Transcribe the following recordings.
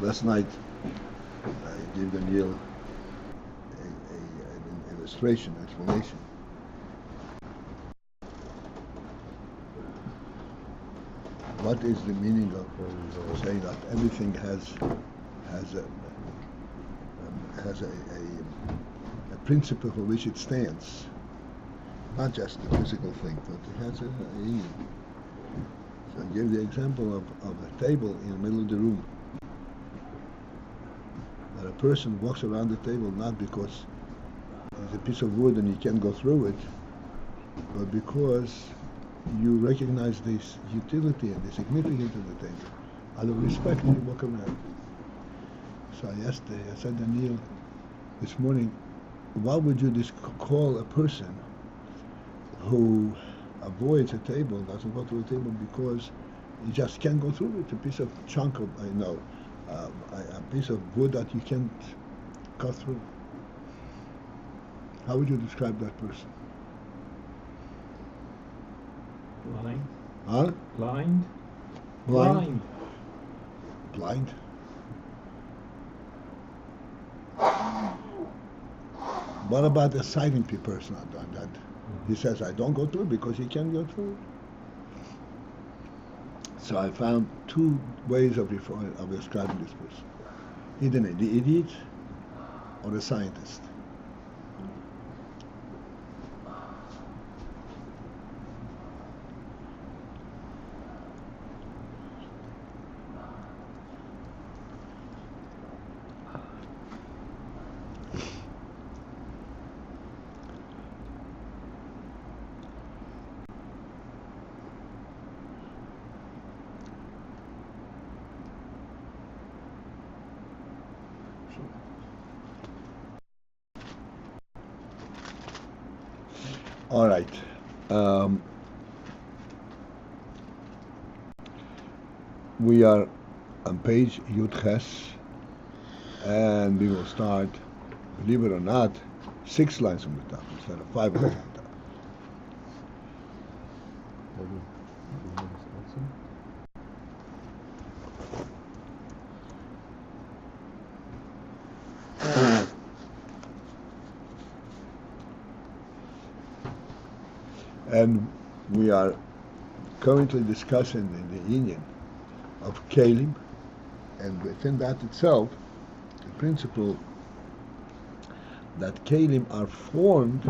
Last night, I gave Daniel an illustration, explanation. What is the meaning of saying that everything has a principle for which it stands? Not just the physical thing, but it has a Ayin. So I gave the example of a table in the middle of the room. That a person walks around the table not because it's a piece of wood and you can't go through it, but because you recognize this utility and the significance of the table. Out of respect, you walk around. So I said to Daniel this morning, why would you call a person who avoids a table, doesn't go through a table because you just can't go through it? A piece of chunk of, a piece of wood that you can't cut through. How would you describe that person? Blind. Huh? Blind. Blind. Blind. What about a sighted person that he says, I don't go through it because he can't go through it? So I found two ways of describing this person. Either the idiot or the scientist. All right. We are on page Yud Ches, and we will start, believe it or not, 6 lines from the top instead of 5 lines from the top. And we are currently discussing the union of keilim, and within that itself, the principle that keilim are formed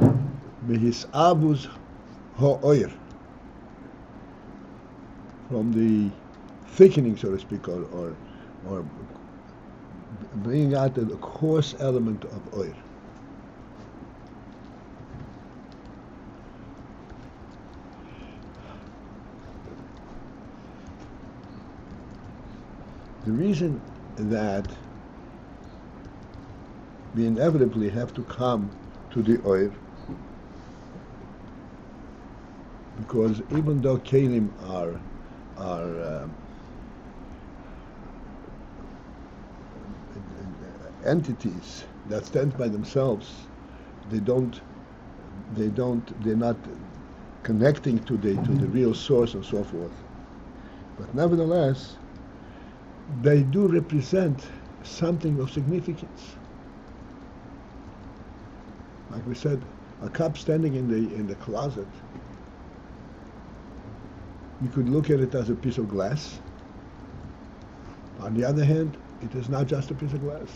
mehisavus ha-oir, from the thickening, so to speak, or bringing out the coarse element of oir. The reason that we inevitably have to come to the oir, because even though keilim are entities that stand by themselves, they're not connecting to the real source and so forth. But nevertheless, they do represent something of significance. Like we said, a cup standing in the closet, you could look at it as a piece of glass. On the other hand, it is not just a piece of glass.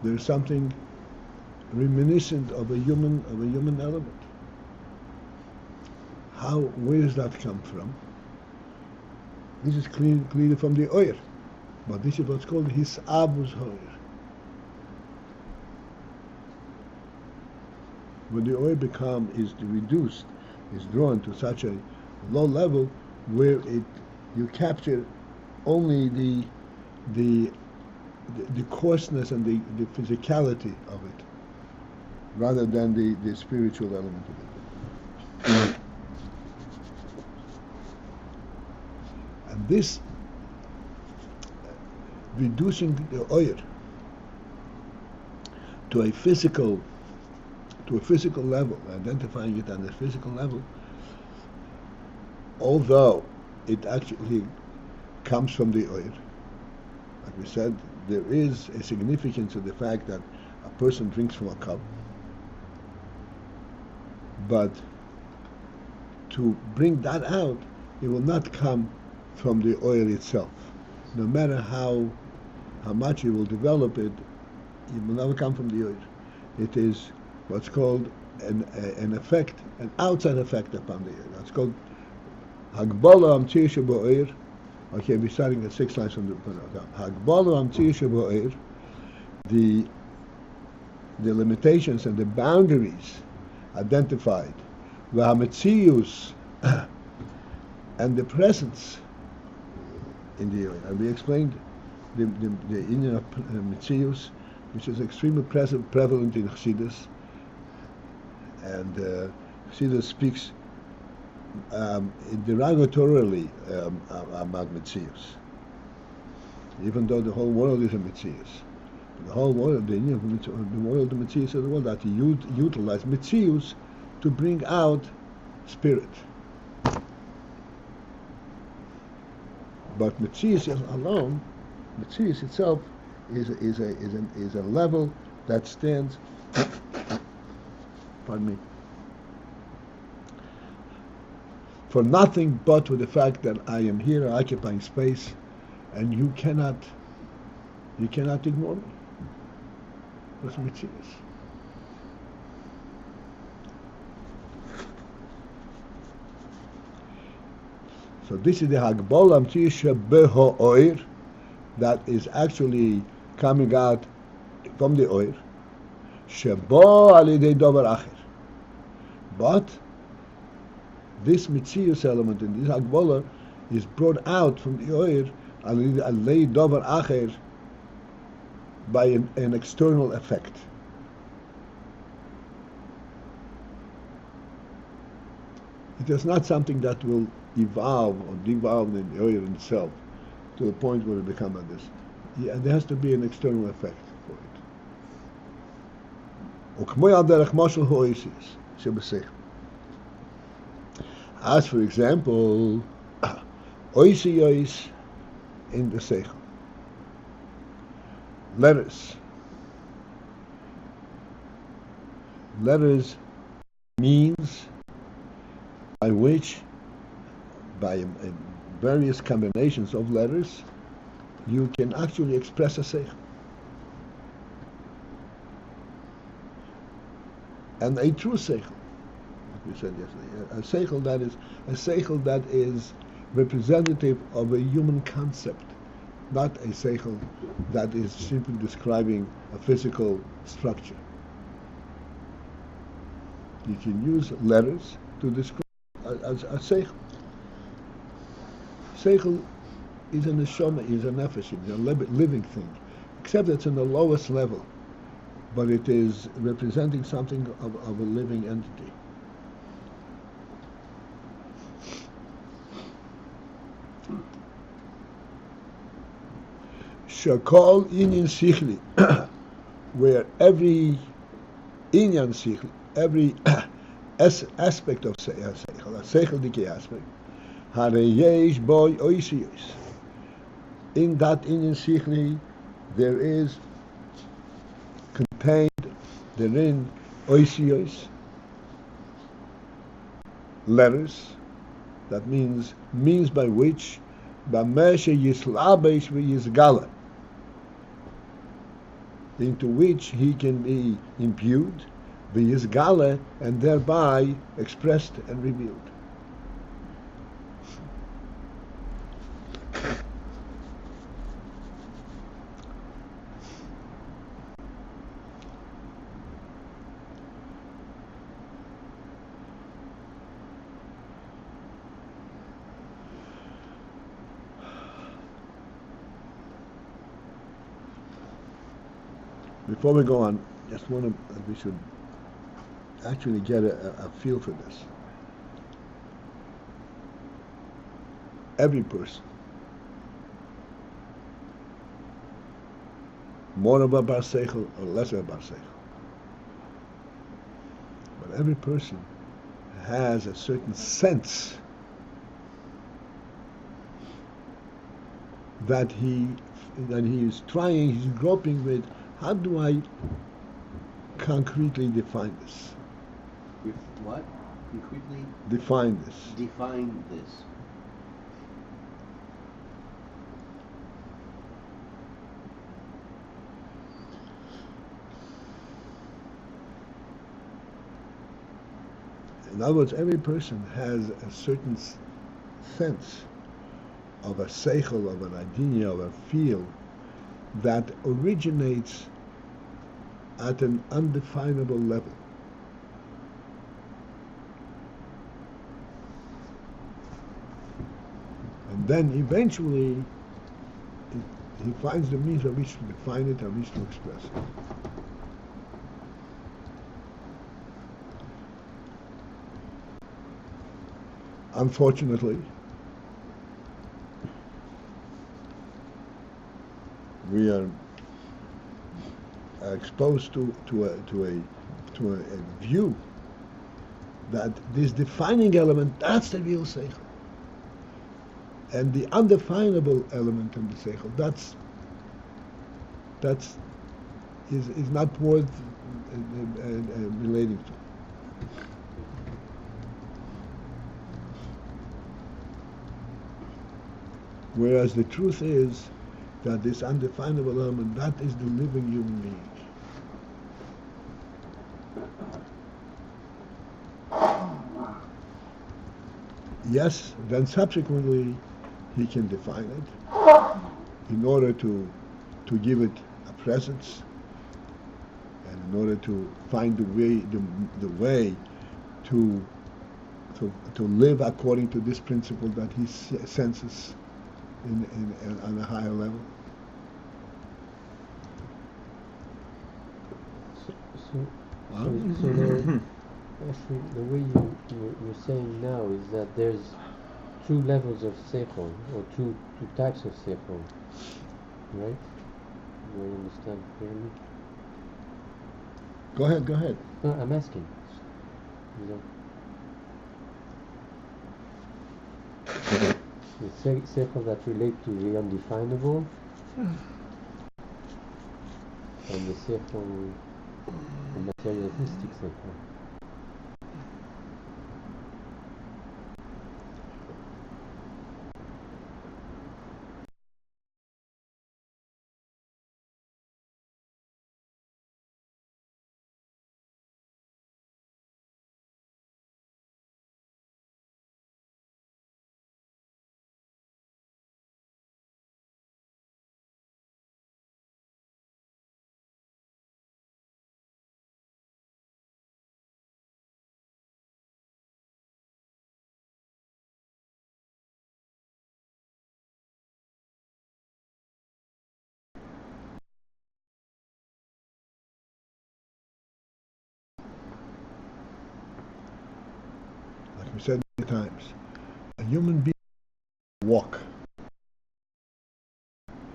There is something reminiscent of a human element. Where does that come from? This is clearly from the oir, but this is what's called hisavus ha-oir. When the oir is reduced, is drawn to such a low level where you capture only the coarseness and the physicality of it, rather than the spiritual element of it. And this reducing the oir to a physical level, identifying it on a physical level, although it actually comes from the oil. Like we said, there is a significance to the fact that a person drinks from a cup, but to bring that out, it will not come from the oil itself. No matter how much you will develop it, it will never come from the oil. It is what's called an effect, an outside effect upon the oil. It's called ha-hagbalah b'oir. Okay, we're starting at 6 lines from the ha-hagbalah b'oir. The limitations and the boundaries identified, v'hametzius, and the presence in the oil. And we explained the Indian of metzius, which is extremely prevalent in Chassidus, and Chassidus speaks derogatorily about metzius, even though the whole world is a metzius. The whole world, the world, the metzius of the world, that you utilize metzius to bring out spirit. But metzius alone, metzius itself, is a level that stands. Pardon me. For nothing but with the fact that I am here occupying space, and you cannot ignore me. That's metzius. So this is the ha-hagbalah b'oir that is actually coming out from the oir. Shebo alidei davar acher. But this metzius element in this ha-hagbalah is brought out from the oir alidei davar acher by an external effect. It is not something that will evolve or devolve in the oil itself to the point where it becomes like this. Yeah, there has to be an external effect for it. As for example, oisiyos in the sechel. Letters means by which, by various combinations of letters, you can actually express a sechel. And a true sechel, like we said yesterday, a sechel that is representative of a human concept, not a sechel that is simply describing a physical structure. You can use letters to describe a sechel. Sechel is a neshama, is a nefesh, is a living thing, except it's in the lowest level, but it is representing something of a living entity. Shakol inyan sichli, where every inyan sichli, every aspect of sechel, a sechel dike aspect, hareyesh boy oisiyos. In that inyan sichli, there is contained therein oisiyos, letters. That means by which b'meshe yislabesh v'yizgala, into which he can be imbued, v'yizgala, and thereby expressed and revealed. Before we go on, just we should actually get a feel for this. Every person, more of a bar sechel or less of a bar sechel, but every person has a certain sense that he is trying, he's groping with, how do I concretely define this? With what? Concretely Define this. define this. In other words, every person has a certain sense of a sechel, of an idea, of a feel that originates at an undefinable level. And then eventually he finds the means by which to define it and which to express it. Unfortunately, we are exposed to a view that this defining element, that's the real sechel, and the undefinable element in the sechel, that's is not worth relating to. Whereas the truth is that this undefinable element, that is the living human being. Yes, then subsequently he can define it in order to give it a presence, and in order to find the way to live according to this principle that he senses on a higher level. So actually, the way you're saying now is that there's two levels of sechel, or two types of sechel, right? Do I understand clearly? Go ahead. No, I'm asking. The sechel that relate to the undefinable, and the sechel, the materialistic sechel. Like we said many times, a human being walk.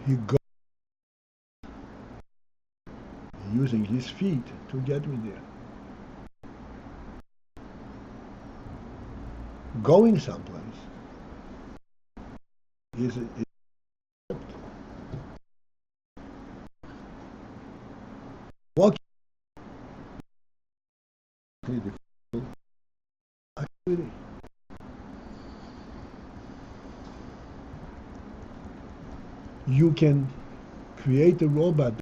He goes using his feet to get me there. Going someplace is walking activity. You can create a robot,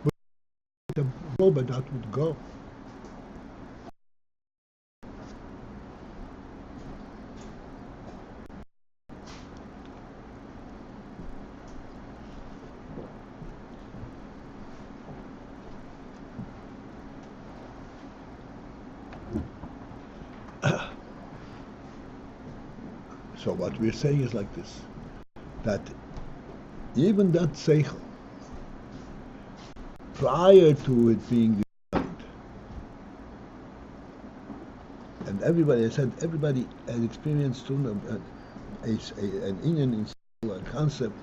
but a robot that would go. So what we're saying is like this, that even that sechel, prior to it being defined, and everybody, I said, everybody has experienced an Indian a concept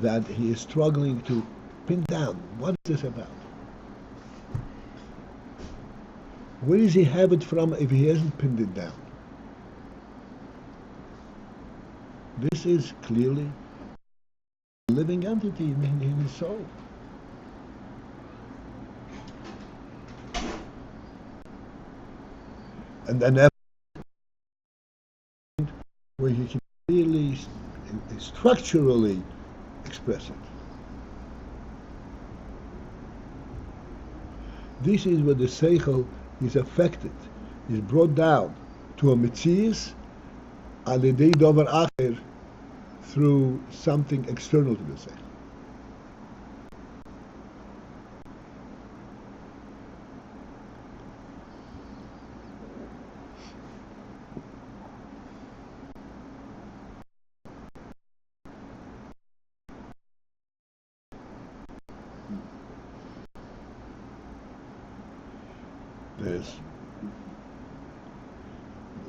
that he is struggling to pin down. What is this about? Where does he have it from if he hasn't pinned it down? This is clearly a living entity in his soul. And then where he can clearly, structurally express it. This is where the sechel is affected, is brought down to a metzius al yedei davar acher, through something external to the sechel.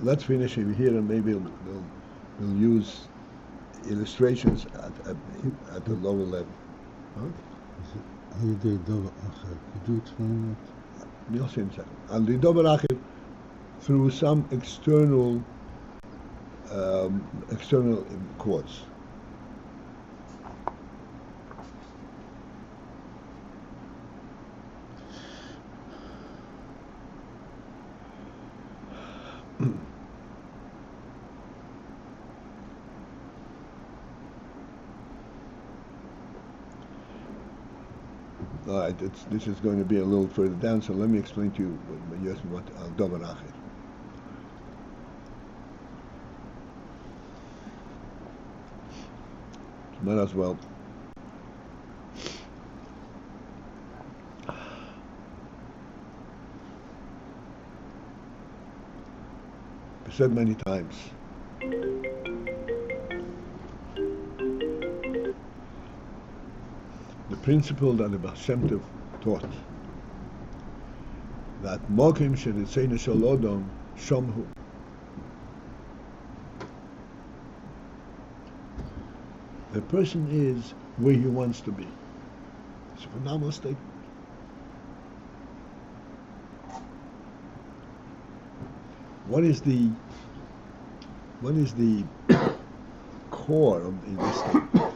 Let's finish over here, and maybe we'll use illustrations at the lower level. Huh? Could you explain that? I'll say in a second. Al davar acher, through some external cause. All right, this is going to be a little further down, so let me explain to you what al davar acher. Might as well. I've said many times. The principle that the Baal Shem Tov taught, that mokim sheritzena shel odom shomhu. The person is where he wants to be. It's a phenomenal statement. What is the core of this statement?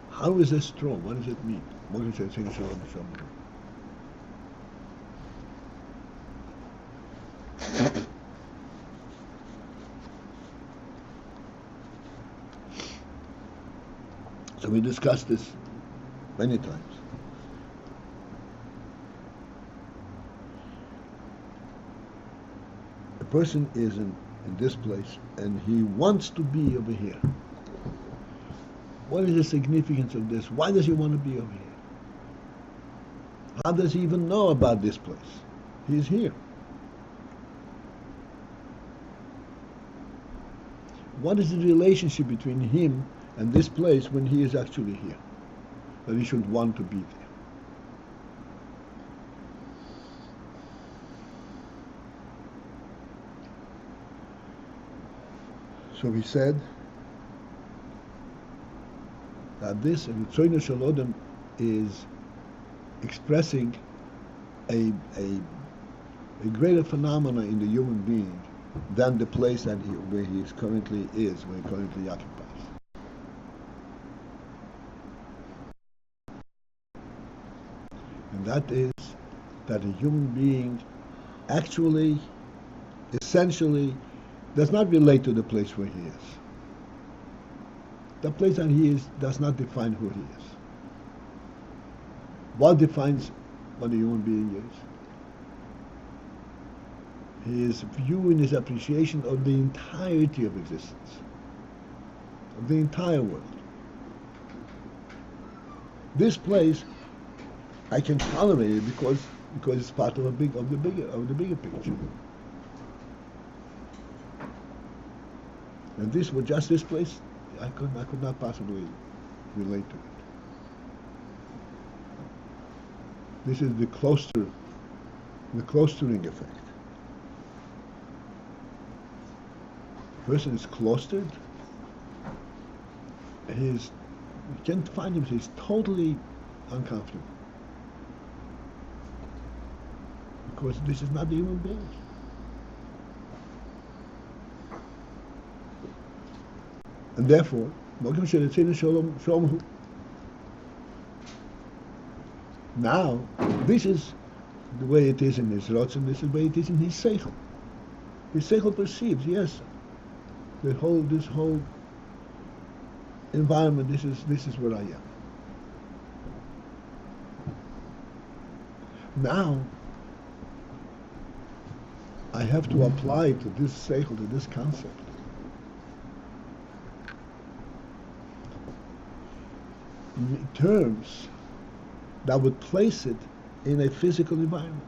How is this strong? What does it mean? Mokim sheritzena shel odom shomhu. So we discussed this many times. A person is in this place and he wants to be over here. What is the significance of this? Why does he want to be over here? How does he even know about this place? He is here. What is the relationship between him and this place when he is actually here? That he should want to be there. So he said that this Ritzono Shel Odom is expressing a greater phenomena in the human being than the place that where he is currently is, where he currently occupies. And that is that a human being actually, essentially, does not relate to the place where he is. The place that he is does not define who he is. What defines what a human being is? His view and his appreciation of the entirety of existence, of the entire world. This place, I can tolerate it because it's part of the bigger picture. And this was just this place. I could not possibly relate to it. This is the clustering effect. The person is clustered. You can't find him. He's totally uncomfortable because this is not the human being. And therefore, now, this is the way it is in his Rotz, and this is the way it is in his sechel. His sechel perceives, yes, this whole environment, this is where I am. Now, I have to apply to this sechel, to this concept, terms that would place it in a physical environment.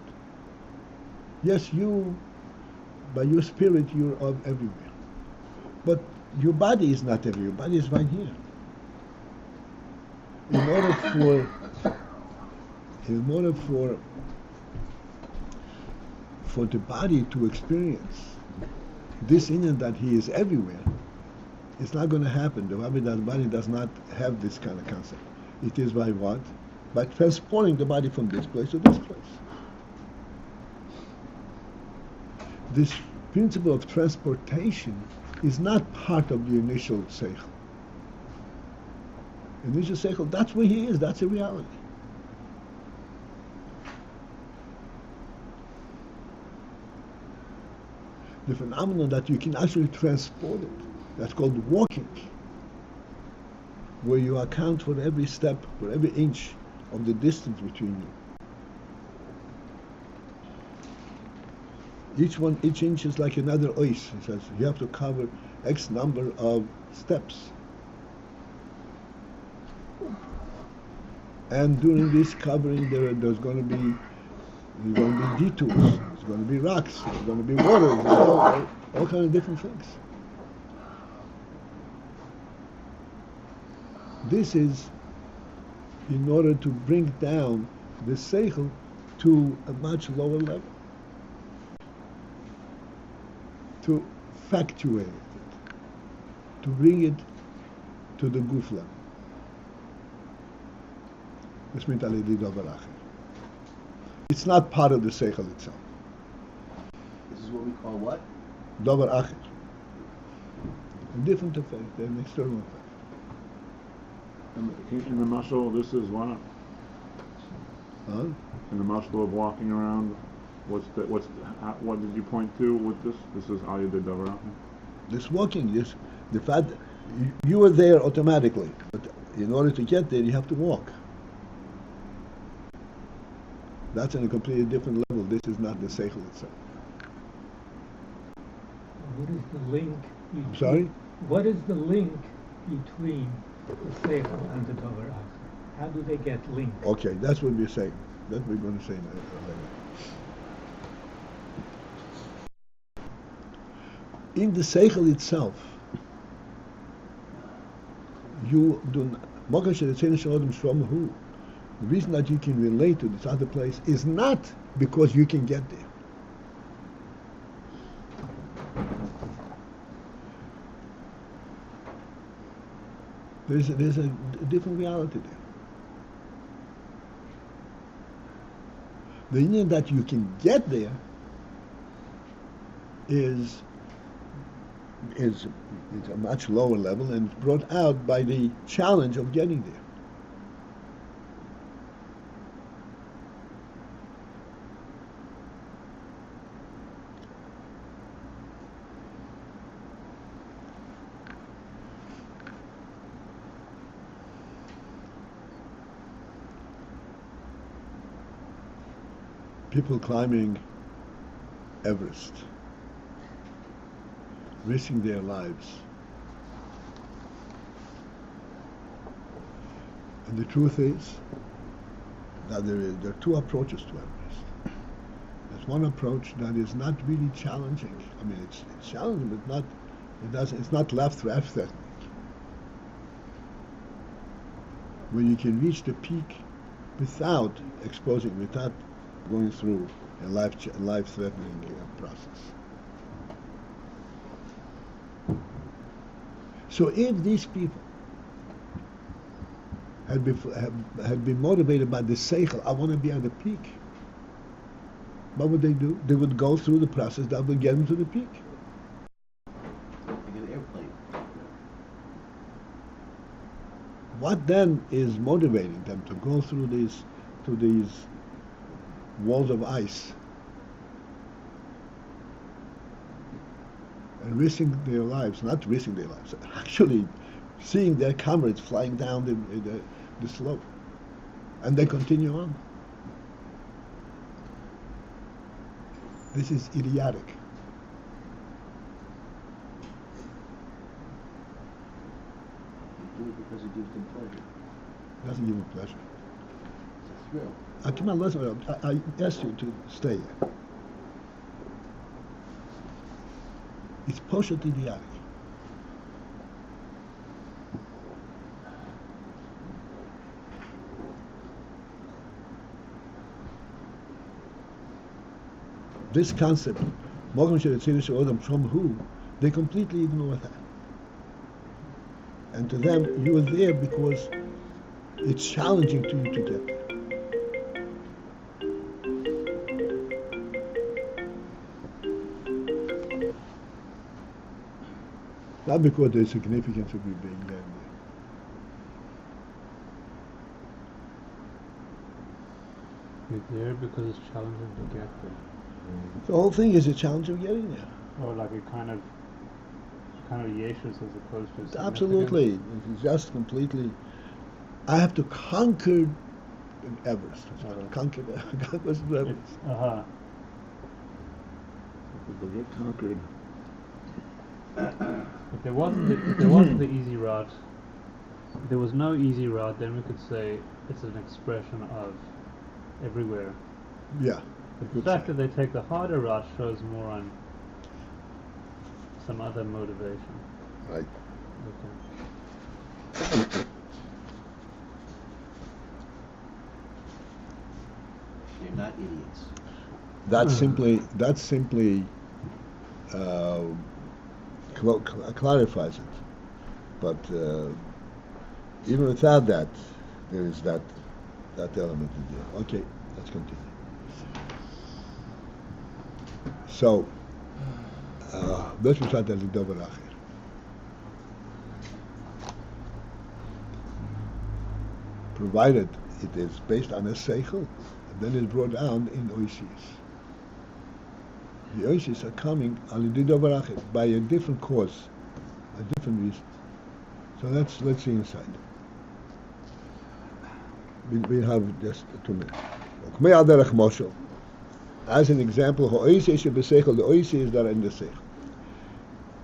Yes, you, by your spirit, you're everywhere. But your body is not everywhere. Your body is right here. In order for the body to experience this inyan that he is everywhere, it's not going to happen. The body does not have this kind of concept. It is by what? By transporting the body from this place to this place. This principle of transportation is not part of the initial sechel. Initial sechel, that's where he is, that's a reality. The phenomenon that you can actually transport it, that's called walking, where you account for every step, for every inch of the distance between you. Each inch is like another ois. It says you have to cover X number of steps. And during this covering, there's going to be detours. There's going to be rocks. There's going to be water. All kinds of different things. This is in order to bring down the sechel to a much lower level, to factuate it, to bring it to the guf level. It's not part of the sechel itself. This is what we call what? Davar acher. A different effect, an external effect. In the muscle, this is what? Huh? In the muscle of walking around, what did you point to with this? This is how you did davar. This walking, the fact you are there automatically, but in order to get there, you have to walk. That's on a completely different level. This is not the sechel itself. What is the link? Sorry? What is the link between the sechel and the davar acher? How do they get linked? Okay, that's what we're saying. That we're going to say later. In the sechel itself, you do not. The reason that you can relate to this other place is not because you can get there. There's a different reality there. The union that you can get there is a much lower level and it's brought out by the challenge of getting there. People climbing Everest, risking their lives. And the truth is that there are two approaches to Everest. There's one approach that is not really challenging. I mean, it's challenging, but it's not left threatening. Where you can reach the peak without going through a life-threatening process. So if these people had been motivated by the sechel, I want to be on the peak, what would they do? They would go through the process that would get them to the peak. Like an airplane. What then is motivating them to go through these walls of ice and risking their lives, not risking their lives, actually seeing their comrades flying down the slope, and they continue on? This is idiotic. Do it because it gives them pleasure. Doesn't give them pleasure. It's a thrill. Come on, listen. I asked you to stay here. It's poshut idiotic. This concept, from who, they completely ignore that. And to them, you are there because it's challenging to you to get there. Not because there's significance of you being there. You're there because it's challenging to get there. The whole thing is a challenge of getting there. Or like a kind of yeshus as opposed to significance. Absolutely. It's just completely. I have to conquer Everest. Conquer Everest. They get conquered. If there wasn't the easy route, if there was no easy route, then we could say it's an expression of everywhere. Yeah. But the fact that they take the harder route shows more on some other motivation. Right. Okay. They're not idiots. That simply clarifies it. But even without that, there is that element in there. Okay, let's continue. So, let's try to do double achir. Provided it is based on a sechel, and then it's brought down in oisius. The oisius are coming by a different cause, a different reason. So let's see inside. We have just 2 minutes. As an example, the oisius that are in the sechel.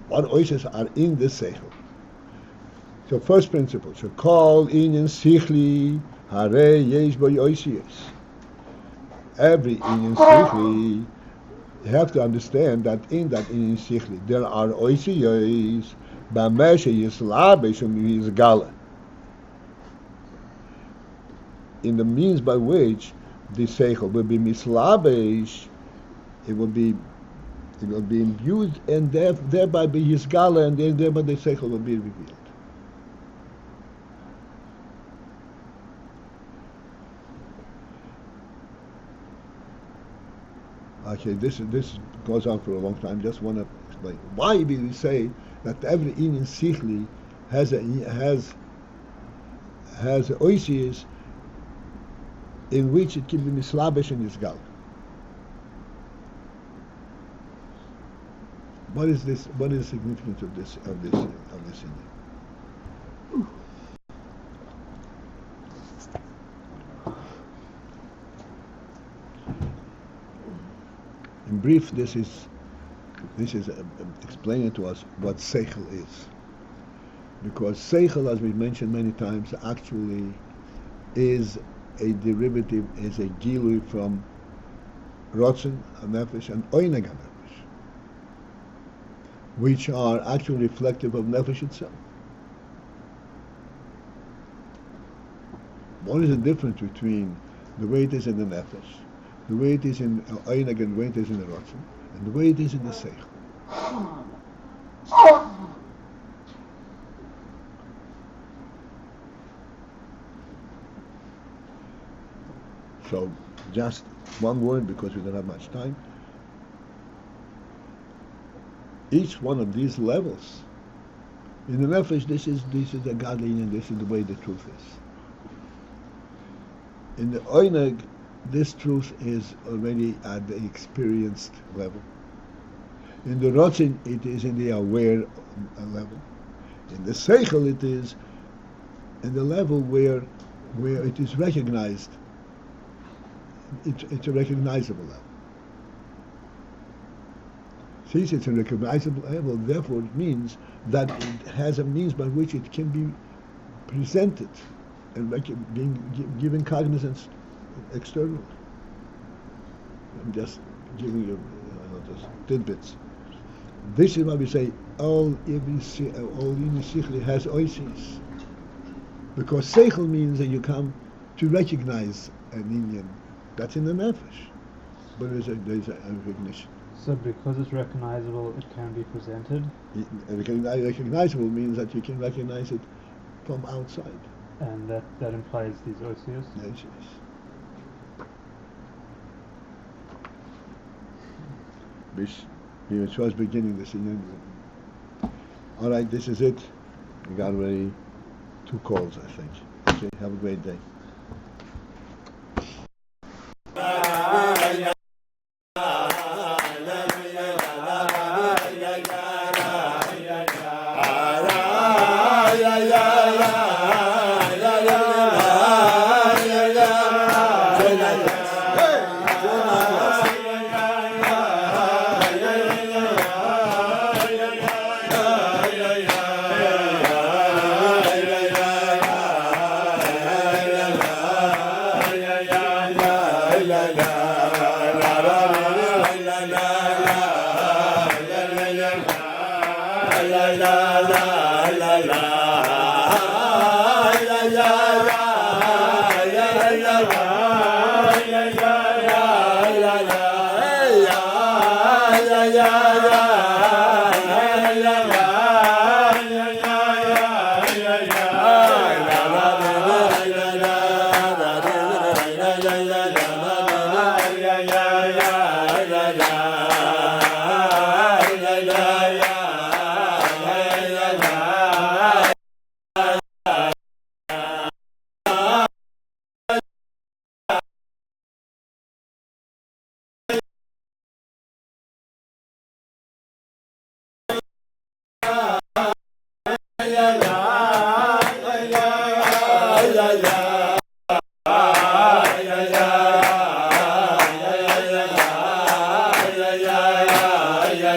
What oisius are in the sechel? So first principle, so call inyan sichli hare yesh bo oisius. Every inyan sichli, you have to understand that in that inyan sichli there are oisius b'meshe yislabesh u'mizgala. In the means by which the sechel will be mislabesh, it will be imbued, and thereby be yisgala, and thereby the sechel will be revealed. Okay, this goes on for a long time. Just want to explain why we say that every inyan sichli has oisius in which it can be mislabesh and yisgal. What is this? What is the significance of this inyan? In brief, this is explaining to us what sechel is, because sechel, as we've mentioned many times, actually is a derivative, is a gilui from rotzen nefesh and oineg nefesh, which are actually reflective of nefesh itself. What is the difference between the way it is in the nefesh, the way it is in oineg, and the way it is in the rotzen, and the way it is in the sechel? So, just one word, because we don't have much time. Each one of these levels In the nefesh, this is the godly and this is the way the truth is. In the oineg, this truth is already at the experienced level. In the rotzin, it is in the aware level. In the sechel, it is in the level where it is recognized. It's a recognizable level. Since it's a recognizable level, therefore it means that it has a means by which it can be presented and given cognizance externally. I'm just giving you just tidbits. This is why we say all sechel has oisis, because sechel means that you come to recognize an inyan. That's in the nefesh, but there's a recognition. So because it's recognizable, it can be presented? Recognizable means that you can recognize it from outside. And that implies these osios? Yes. It was beginning this union. All right, this is it. We got already 2 calls, I think. Okay, have a great day.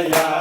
yeah.